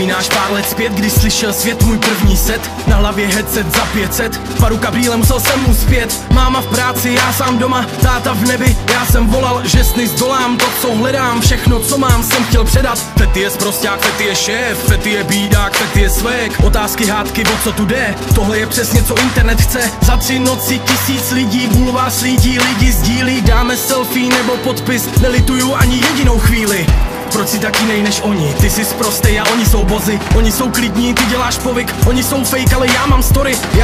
Vzpomínáš pár let zpět, když slyšel svět můj první set? Na hlavě headset za 500, paru kabrýle musel jsem uspět. Máma v práci, já sám doma, táta v nebi. Já jsem volal, že sny zdolám, to co hledám, všechno co mám jsem chtěl předat. Fety je sprosťák, Fety je šéf, Fety je bídák, Fety je svek. Otázky, hádky, o co tu jde? Tohle je přesně co internet chce. Za 3 noci 1000 lidí, bulvár slídí, lidi sdílí. Dáme selfie nebo podpis, nelituju ani jedinou chvíli. Proč si tak jinej než oni? Ty jsi sprostej a oni jsou bozy. Oni jsou klidní, ty děláš povyk. Oni jsou fake, ale já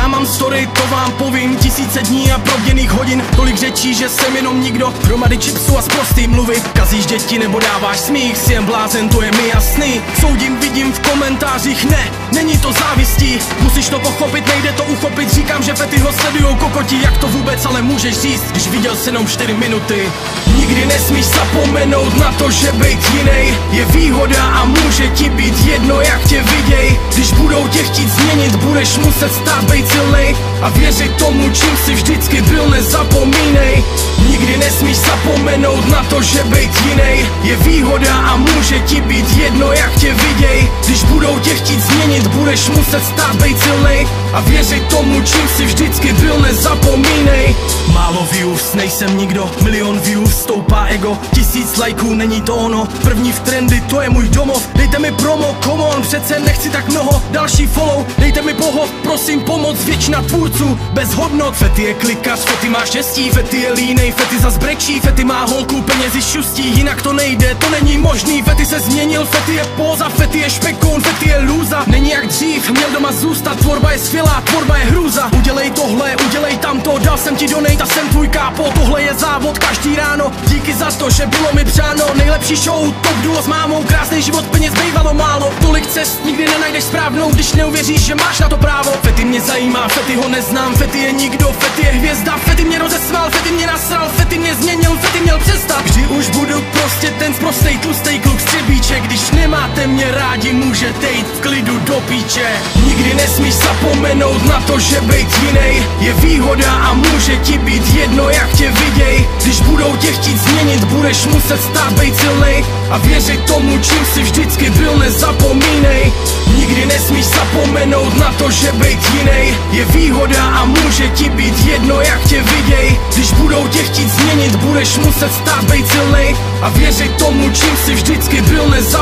mám story, to vám povím. 1000 dní a proděných hodin, tolik řečí, že jsem jenom nikdo. Hromady chipsů a sprostý mluvy. Kazíš děti nebo dáváš smích, si jen blázen, to je mi jasný. Soudím, vidím v komentářích, ne, není to závistí. Musíš to pochopit, nejde to uchopit. Říkám, že Fety ho sledujou kokoti, jak to vůbec ale můžeš říct, když viděl jsi jenom 4 minuty. Nikdy nesmíš zapomenout na to, že bejt jiný je výhoda a může ti být jedno, jak tě viděj. Když budou tě chtít změnit, budeš muset stát bejt silnej a věřit tomu, čím jsi vždycky byl, nezapomínej. Nikdy nesmíš zapomenout na to, že bejt jinej je výhoda a může ti být jedno, jak tě viděj. Když budou tě chtít změnit, budeš muset stát bejt silnej a věřit tomu, čím jsi vždycky byl, nezapomínej. Málo views, nejsem nikdo, milion views, stoupá ego. 1000 lajků, není to ono, první v trendy, to je můj domov. Dejte mi promo, come on, přece nechci tak mnoho. Další follow, dejte mi pohov, prosím pomoc. Většina tvůrců bez hodnot. Fety je klikař, Fety má štěstí, Fety je línej, Fety zas brečí, Fety má holku, penězi šustí, jinak to nejde, to není možný. Fety se změnil, Fety je póza, Fety je špekun, Fety je lůza. Není jak dřív, měl doma zůstat, tvorba je skvělá, tvorba je hrůza. Udělej tohle, udělej tamto, dal jsem ti donate a jsem tvůj kápo. Tohle je závod každý ráno, díky za to, že bylo mi přáno. Nejlepší show, top duo s mámou, krásný život, peněz bývalo málo. Tolik cest, nikdy nenajdeš správnou, když neuvěříš, že máš na to právo. Fety mě zajímá, Fety ho neznám, Fety je nikdo, Fety je hvězda. Fety mě rozesmál, Fety mě nasral, Fety mě změnil, Fety měl přestat. Vždy už budu prostě ten sprostej tlustej kluk z Třebíče. Když nemáte mě rádi, můžete jít v klidu do píče. Nikdy nesmíš zapomenout na to, že bejt jinej je výhoda a může ti být jedno, jak tě viděj. Když budou tě chtít změnit, budeš muset stát bejt silnej a věřit tomu, čím jsi vždycky byl, nezapomínej. Nikdy nesmíš zapomenout na to, že bejt jinej je výhoda a může ti být jedno, jak tě viděj. Když budou tě chtít změnit, budeš muset stát bejt silnej a věřit tomu, čím jsi vždycky byl, nezapomínej.